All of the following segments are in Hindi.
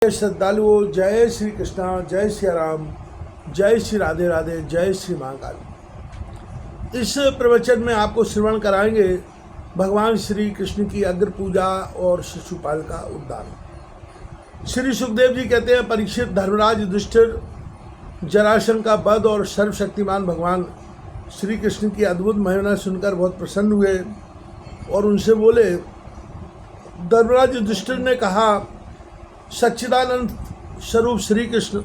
श्रद्धालुओं, जय श्री कृष्णा, जय श्री राम, जय श्री राधे राधे, जय श्री महाकाल। इस प्रवचन में आपको श्रवण कराएंगे भगवान श्री कृष्ण की अग्र पूजा और शिशुपाल का उद्धार। श्री सुखदेव जी कहते हैं, परीक्षित धर्मराज युधिष्ठिर जरासंध का वध और सर्वशक्तिमान भगवान श्री कृष्ण की अद्भुत महिमा सुनकर बहुत प्रसन्न हुए और उनसे बोले। धर्मराज युधिष्ठिर ने कहा, सच्चिदानंद स्वरूप श्री कृष्ण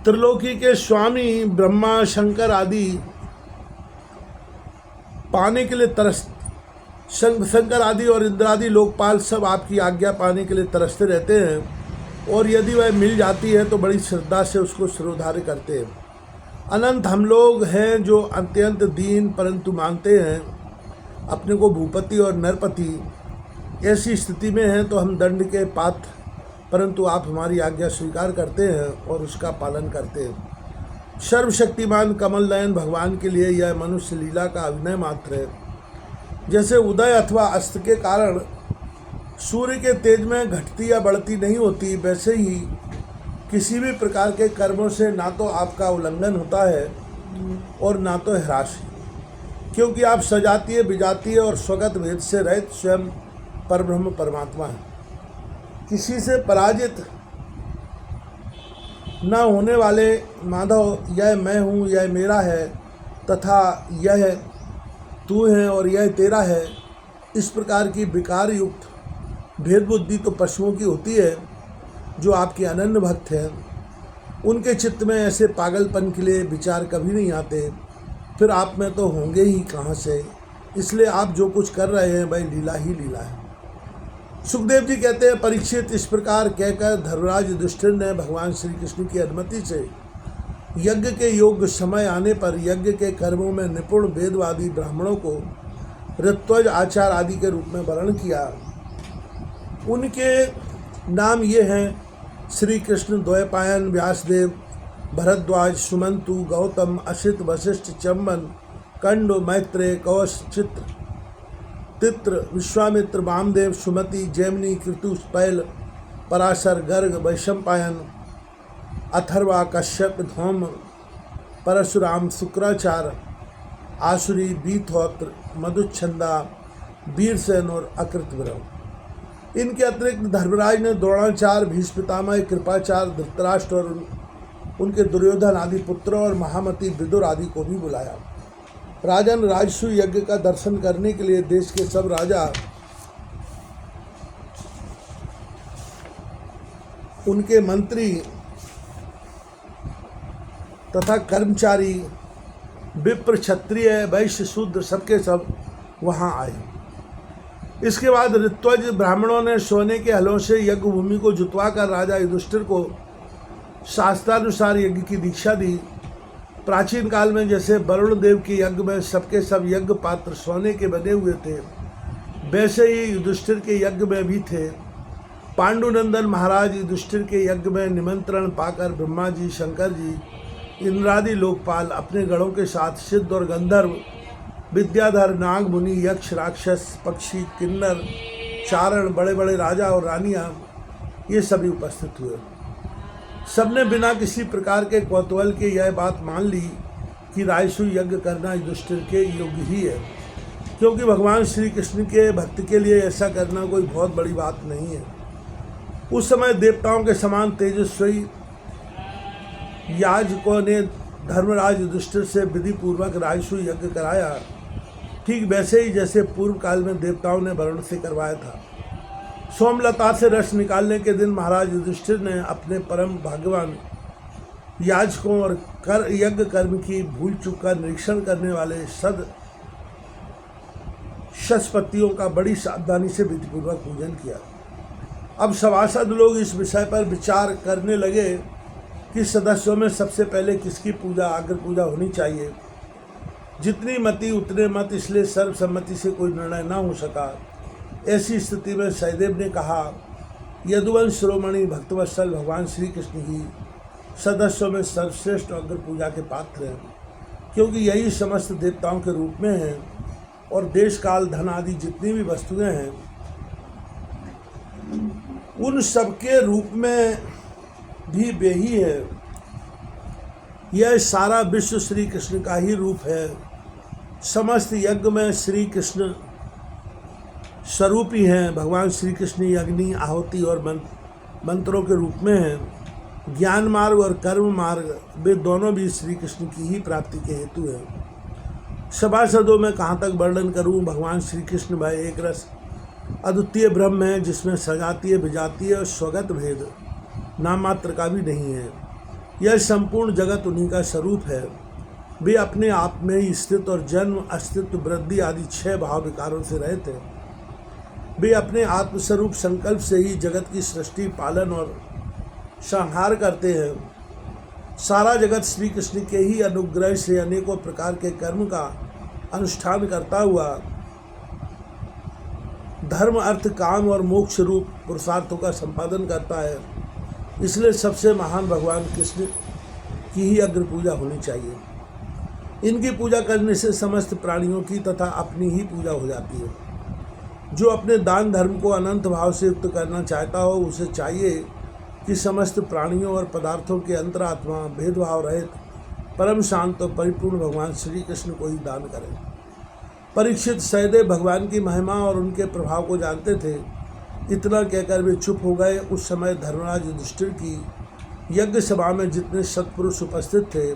त्रिलोकी के स्वामी ब्रह्मा शंकर आदि पाने के लिए शंकर आदि और इंद्र आदि लोकपाल सब आपकी आज्ञा पाने के लिए तरसते रहते हैं और यदि वह मिल जाती है तो बड़ी श्रद्धा से उसको सिरोधार्य करते हैं। अनंत हम लोग हैं जो अत्यंत दीन परंतु मानते हैं अपने को भूपति और नरपति। ऐसी स्थिति में हैं तो हम दंड के पात्र, परंतु आप हमारी आज्ञा स्वीकार करते हैं और उसका पालन करते हैं। सर्वशक्तिमान कमल नयन भगवान के लिए यह मनुष्य लीला का अभिनय मात्र है। जैसे उदय अथवा अस्त के कारण सूर्य के तेज में घटती या बढ़ती नहीं होती, वैसे ही किसी भी प्रकार के कर्मों से ना तो आपका उल्लंघन होता है और ना तो ह्रास, क्योंकि आप सजातीय विजातीय और स्वगत भेद से रहित स्वयं परब्रह्म परमात्मा हैं। किसी से पराजित न होने वाले माधव, यह मैं हूँ, यह मेरा है तथा यह तू है और यह तेरा है, इस प्रकार की विकार युक्त भेद बुद्धि तो पशुओं की होती है जो आपके अनन्य भक्त हैं। उनके चित्त में ऐसे पागलपन के लिए विचार कभी नहीं आते, फिर आप में तो होंगे ही कहाँ से। इसलिए आप जो कुछ कर रहे हैं वह लीला ही लीला है। सुखदेव जी कहते हैं, परीक्षित इस प्रकार कहकर धर्मराज युधिष्ठिर ने भगवान श्री कृष्ण की अनुमति से यज्ञ के योग्य समय आने पर यज्ञ के कर्मों में निपुण वेदवादी ब्राह्मणों को ऋत्वज आचार आदि के रूप में वर्ण किया। उनके नाम ये हैं, श्री कृष्ण, द्वैपायन, व्यासदेव, भरद्वाज, सुमंतु, गौतम, असित, वशिष्ठ, चंबन, कंड, मैत्रेय, कौश, चित्र, तित्र, विश्वामित्र, वामदेव, सुमति, जैमिनी, कृतु, पैल, पराशर, गर्ग, वैशंपायन, अथर्वा, कश्यप, धौम, परशुराम, शुक्राचार्य, आसुरी, बीथोत्र, मधुच्छंदा, वीरसेन और अकृतविरव। इनके अतिरिक्त धर्मराज ने द्रोणाचार्य, भीष्म पितामह, कृपाचार्य, धृतराष्ट्र और उनके दुर्योधन आदि पुत्रों और महामती विदुर आदि को भी बुलाया। राजन, राजसु यज्ञ का दर्शन करने के लिए देश के सब राजा, उनके मंत्री तथा कर्मचारी, विप्र, क्षत्रिय, वैश्य, शूद्र सबके सब वहां आए। इसके बाद ऋत्वज ब्राह्मणों ने सोने के हलों से यज्ञ भूमि को जुतवा कर राजा युधिष्ठिर को शास्त्रानुसार यज्ञ की दीक्षा दी। प्राचीन काल में जैसे वरुण देव के यज्ञ में सबके सब यज्ञ पात्र सोने के बने हुए थे, वैसे ही युधिष्ठिर के यज्ञ में भी थे। पांडुनंदन महाराज युधिष्ठिर के यज्ञ में निमंत्रण पाकर ब्रह्मा जी, शंकर जी, इंद्रादि लोकपाल अपने गणों के साथ सिद्ध और गंधर्व, विद्याधर, नाग मुनि, यक्ष, राक्षस, पक्षी, किन्नर, चारण, बड़े बड़े राजा और रानियां, ये सभी उपस्थित हुए। सबने बिना किसी प्रकार के कौतूहल के यह बात मान ली कि राजसु यज्ञ करना युधिष्ठिर के योग्य ही है, क्योंकि भगवान श्री कृष्ण के भक्त के लिए ऐसा करना कोई बहुत बड़ी बात नहीं है। उस समय देवताओं के समान तेजस्वी याजकों ने धर्मराज युधिष्ठिर से विधि पूर्वक राजसु यज्ञ कराया, ठीक वैसे ही जैसे पूर्व काल में देवताओं ने वरुण से करवाया था। सोमलता से रस निकालने के दिन महाराज युधिष्ठिर ने अपने परम भाग्यवान याजकों और यज्ञ कर्म की भूल चूक का निरीक्षण करने वाले शतपतियों का बड़ी सावधानी से विधिपूर्वक पूजन किया। अब सभासद लोग इस विषय पर विचार करने लगे कि सदस्यों में सबसे पहले किसकी पूजा, अग्र पूजा होनी चाहिए। जितनी मति उतने मत, इसलिए सर्वसम्मति से कोई निर्णय न हो सका। ऐसी स्थिति में सहदेव ने कहा, यदुवंश शिरोमणि भक्तवत्सल भगवान श्री कृष्ण ही सदस्यों में सर्वश्रेष्ठ अग्र पूजा के पात्र हैं, क्योंकि यही समस्त देवताओं के रूप में हैं और देश काल धन आदि जितनी भी वस्तुएं हैं उन सबके रूप में भी वे ही है। यह सारा विश्व श्री कृष्ण का ही रूप है। समस्त यज्ञ में श्री कृष्ण स्वरूप ही हैं। भगवान श्री कृष्ण अग्नि, आहुति और मंत्रों के रूप में हैं। ज्ञान मार्ग और कर्म मार्ग वे दोनों भी श्री कृष्ण की ही प्राप्ति के हेतु हैं। सभासदों में कहाँ तक वर्णन करूँ। भगवान श्री कृष्ण भाई एक रस अद्वितीय ब्रह्म है, जिसमें सजातीय, विजातीय और स्वगत भेद नाम मात्र का भी नहीं है। यह संपूर्ण जगत उन्हीं का स्वरूप है। वे अपने आप में ही स्थित और जन्म, अस्तित्व, वृद्धि आदि 6 भाव विकारों से रहित हैं। वे अपने आत्मस्वरूप संकल्प से ही जगत की सृष्टि, पालन और संहार करते हैं। सारा जगत श्री कृष्ण के ही अनुग्रह से अनेकों प्रकार के कर्म का अनुष्ठान करता हुआ धर्म, अर्थ, काम और मोक्ष रूप पुरुषार्थों का संपादन करता है। इसलिए सबसे महान भगवान कृष्ण की ही अग्र पूजा होनी चाहिए। इनकी पूजा करने से समस्त प्राणियों की तथा अपनी ही पूजा हो जाती है। जो अपने दान धर्म को अनंत भाव से युक्त करना चाहता हो, उसे चाहिए कि समस्त प्राणियों और पदार्थों के अंतरात्मा, भेदभाव रहित, परम शांत और परिपूर्ण भगवान श्री कृष्ण को ही दान करें। परीक्षित सहदेव भगवान की महिमा और उनके प्रभाव को जानते थे। इतना कहकर वे चुप हो गए। उस समय धर्मराज युधिष्ठिर की यज्ञ सभा में जितने सत्पुरुष उपस्थित थे,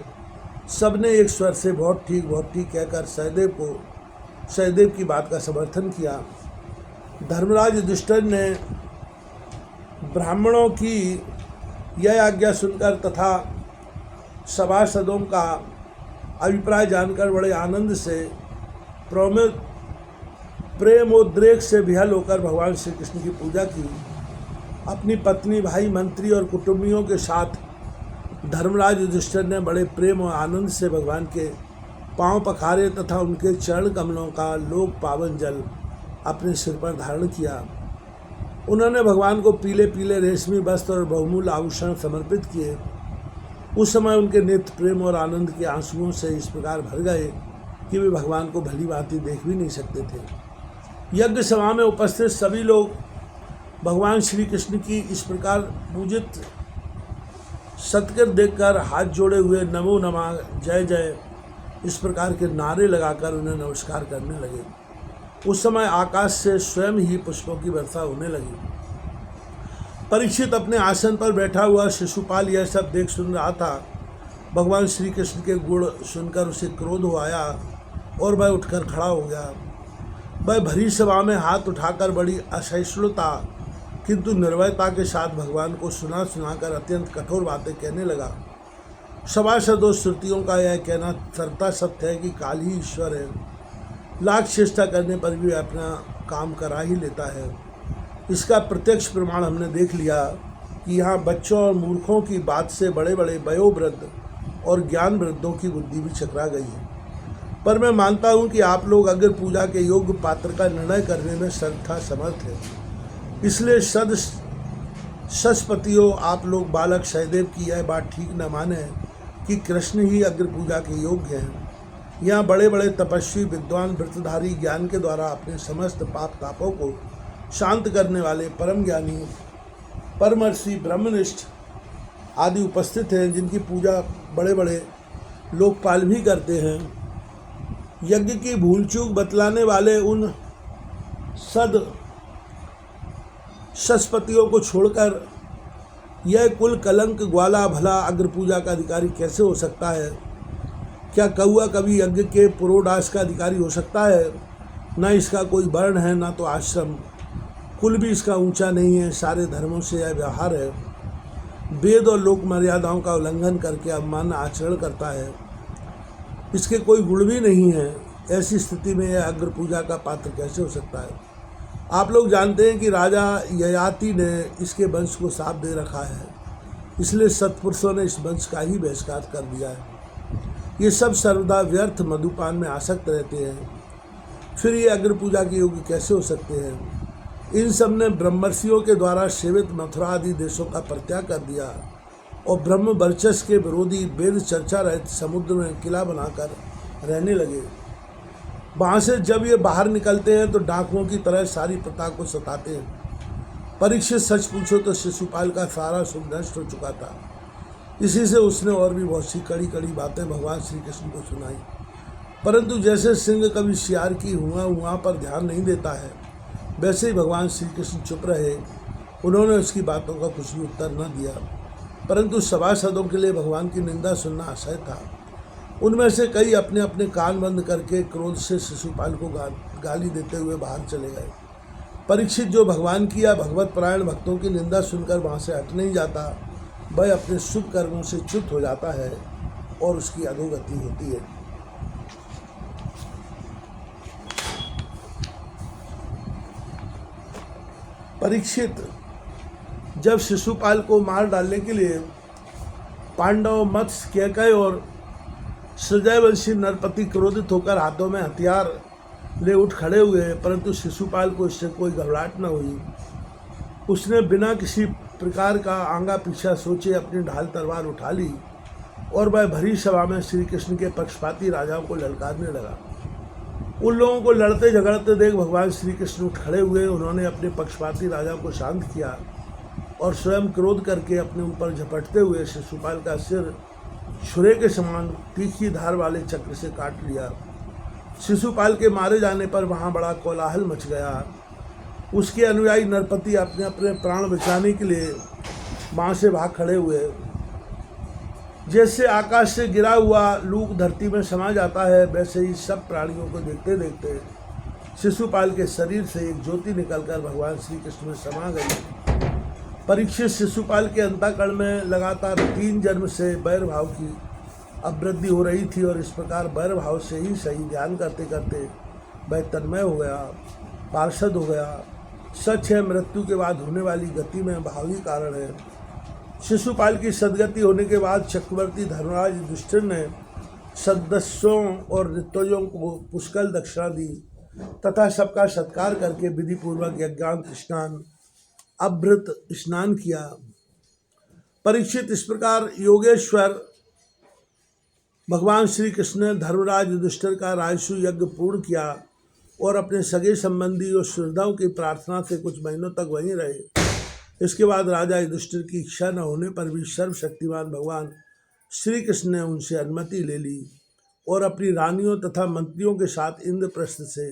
सबने एक स्वर से बहुत ठीक कहकर सहदेव की बात का समर्थन किया। धर्मराज युधिष्ठिर ने ब्राह्मणों की यह आज्ञा सुनकर तथा सभासदों का अभिप्राय जानकर बड़े आनंद से, प्रेमोद्रेक से विहल होकर भगवान श्री कृष्ण की पूजा की। अपनी पत्नी, भाई, मंत्री और कुटुंबियों के साथ धर्मराज युधिष्ठिर ने बड़े प्रेम और आनंद से भगवान के पांव पखारे तथा उनके चरण कमलों का लोक पावन जल अपने सिर पर धारण किया। उन्होंने भगवान को पीले पीले रेशमी वस्त्र और बहुमूल्य आभूषण समर्पित किए। उस समय उनके नेत्र प्रेम और आनंद के आंसुओं से इस प्रकार भर गए कि वे भगवान को भली भांति देख भी नहीं सकते थे। यज्ञ सभा में उपस्थित सभी लोग भगवान श्री कृष्ण की इस प्रकार पूजित सत्कृत देखकर हाथ जोड़े हुए नमो नमः, जय जय इस प्रकार के नारे लगाकर उन्हें नमस्कार करने लगे। उस समय आकाश से स्वयं ही पुष्पों की वर्षा होने लगी। परीक्षित अपने आसन पर बैठा हुआ शिशुपाल यह सब देख सुन रहा था। भगवान श्री कृष्ण के गुण सुनकर उसे क्रोध हो आया और वह उठकर खड़ा हो गया। वह भरी सभा में हाथ उठाकर बड़ी असहिष्णुता किंतु निर्भयता के साथ भगवान को सुनाकर अत्यंत कठोर बातें कहने लगा। सभासदों, श्रुतियों का यह कहना सर्वथा सत्य है कि काल ही ईश्वर है। लाख चेष्टा करने पर भी अपना काम करा ही लेता है। इसका प्रत्यक्ष प्रमाण हमने देख लिया कि यहाँ बच्चों और मूर्खों की बात से बड़े बड़े वयोवृद्ध और ज्ञान वृद्धों की बुद्धि भी चकरा गई है। पर मैं मानता हूँ कि आप लोग अग्र पूजा के योग्य पात्र का निर्णय करने में सर्वथा समर्थ हैं। इसलिए सशपतियों, आप लोग बालक सहदेव की यह बात ठीक न माने कि कृष्ण ही अग्र पूजा के योग्य हैं। यहाँ बड़े बड़े तपस्वी, विद्वान, व्रतधारी, ज्ञान के द्वारा अपने समस्त पाप तापों को शांत करने वाले परम ज्ञानी, परमर्षि, ब्रह्मनिष्ठ आदि उपस्थित हैं, जिनकी पूजा बड़े बड़े लोकपाल भी करते हैं। यज्ञ की भूल चूक बतलाने वाले उन सशपतियों को छोड़कर यह कुल कलंक ग्वाला भला अग्र पूजा का अधिकारी कैसे हो सकता है? क्या कौआ कभी यज्ञ के पुरोडास का अधिकारी हो सकता है? न इसका कोई वर्ण है, न तो आश्रम, कुल भी इसका ऊंचा नहीं है। सारे धर्मों से यह व्यवहार है। वेद और लोक मर्यादाओं का उल्लंघन करके अवमानना आचरण करता है। इसके कोई गुण भी नहीं है। ऐसी स्थिति में यह अग्र पूजा का पात्र कैसे हो सकता है? आप लोग जानते हैं कि राजा ययाति ने इसके वंश को शाप दे रखा है। इसलिए सत्पुरुषों ने इस वंश का ही बहिष्कार कर दिया है। ये सब सर्वदा व्यर्थ मधुपान में आसक्त रहते हैं। फिर ये अग्र पूजा के योग्य कैसे हो सकते हैं? इन सब ने ब्रह्मर्षियों के द्वारा सेवित मथुरा आदि देशों का परित्याग कर दिया और ब्रह्म वर्चस्व के विरोधी वेद चर्चा रहित समुद्र में किला बनाकर रहने लगे। वहाँ से जब ये बाहर निकलते हैं तो डाकुओं की तरह सारी प्रथा को सताते हैं। परीक्षित सच पूछो तो शिशुपाल का सारा सुख नष्ट हो चुका था। इसी से उसने और भी बहुत सी कड़ी कड़ी बातें भगवान श्री कृष्ण को सुनाई, परंतु जैसे सिंह कभी शिकार की हुआ पर ध्यान नहीं देता है, वैसे ही भगवान श्री कृष्ण चुप रहे। उन्होंने उसकी बातों का कुछ भी उत्तर न दिया, परंतु सभासदों के लिए भगवान की निंदा सुनना असह्य था। उनमें से कई अपने अपने कान बंद करके क्रोध से शिशुपाल को गाली देते हुए बाहर चले गए। परीक्षित जो भगवान की या भगवत परायण भक्तों की निंदा सुनकर वहाँ से हट नहीं जाता, वह अपने शुभ कर्मों से च्युत हो जाता है और उसकी अधोगति होती है। परीक्षित जब शिशुपाल को मार डालने के लिए पांडव, मत्स्य, कैकय और सृजयवंशी नरपति क्रोधित होकर हाथों में हथियार ले उठ खड़े हुए, परंतु शिशुपाल को इससे कोई घबराहट न हुई। उसने बिना किसी प्रकार का आंगा पीछा सोचे अपनी ढाल तलवार उठा ली और वह भरी सभा में श्री कृष्ण के पक्षपाती राजाओं को ललकारने लगा। उन लोगों को लड़ते झगड़ते देख भगवान श्री कृष्ण उठ खड़े हुए। उन्होंने अपने पक्षपाती राजाओं को शांत किया और स्वयं क्रोध करके अपने ऊपर झपटते हुए शिशुपाल का सिर छुरे के समान तीखी धार वाले चक्र से काट लिया। शिशुपाल के मारे जाने पर वहाँ बड़ा कोलाहल मच गया। उसके अनुयायी नरपति अपने अपने प्राण बचाने के लिए वहाँ से भाग खड़े हुए। जैसे आकाश से गिरा हुआ लूक धरती में समा जाता है, वैसे ही सब प्राणियों को देखते देखते शिशुपाल के शरीर से एक ज्योति निकलकर भगवान श्री कृष्ण में समा गई। परीक्षित शिशुपाल के अंतःकरण में लगातार 3 जन्म से बैर भाव की अवृद्धि हो रही थी और इस प्रकार बैर भाव से ही सही ध्यान करते करते वह तन्मय हो गया, पार्षद हो गया। सच है, मृत्यु के बाद होने वाली गति में भाव ही कारण है। शिशुपाल की सदगति होने के बाद चक्रवर्ती धर्मराज युधिष्ठिर ने सदस्यों और ऋत्विजों को पुष्कल दक्षिणा दी तथा सबका सत्कार करके विधिपूर्वक यज्ञांत स्नान, अभृत स्नान किया। परीक्षित, इस प्रकार योगेश्वर भगवान श्री कृष्ण ने धर्मराज युधिष्ठिर का राजसु यज्ञ पूर्ण किया और अपने सगे संबंधी और श्रद्धाओं की प्रार्थना से कुछ महीनों तक वहीं रहे। इसके बाद राजा युधिष्ठिर की इच्छा न होने पर भी सर्वशक्तिमान भगवान श्री कृष्ण ने उनसे अनुमति ले ली और अपनी रानियों तथा मंत्रियों के साथ इंद्रप्रस्थ से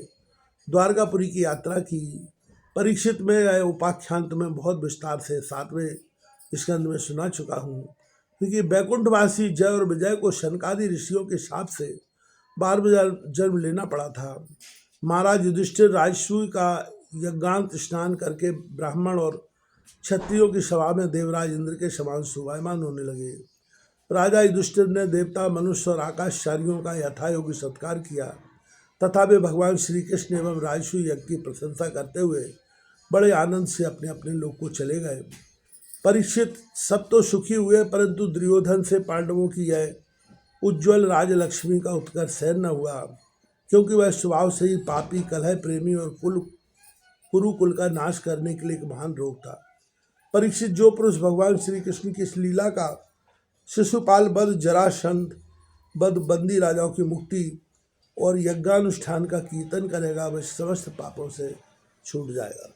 द्वारकापुरी की यात्रा की। परीक्षित में यह उपाख्यांत में बहुत विस्तार से 7वें स्कंद में सुना चुका हूँ, क्योंकि बैकुंठवासी जय और विजय को शनकादि ऋषियों के साथ से 12 जन्म लेना पड़ा था। महाराज युधिष्ठिर राजसूय का यज्ञांत स्नान करके ब्राह्मण और क्षत्रियों की सभा में देवराज इंद्र के समान शोभायमान होने लगे। राजा युधिष्ठिर ने देवता, मनुष्य और आकाशचारियों का यथायोग्य सत्कार किया तथा वे भगवान श्री कृष्ण एवं राजसूय यज्ञ की प्रशंसा करते हुए बड़े आनंद से अपने अपने लोक को चले गए। परीक्षित, सब तो सुखी हुए, परंतु दुर्योधन से पांडवों की यह उज्ज्वल राजलक्ष्मी का उत्कर्ष सहन न हुआ, क्योंकि वह स्वभाव से ही पापी, कलह प्रेमी और कुरुकुल का नाश करने के लिए एक महान रोग था। परीक्षित, जो पुरुष भगवान श्री कृष्ण की इस लीला का शिशुपाल वध, जरासंध वध, बंदी राजाओं की मुक्ति और यज्ञानुष्ठान का कीर्तन करेगा, वह समस्त पापों से छूट जाएगा।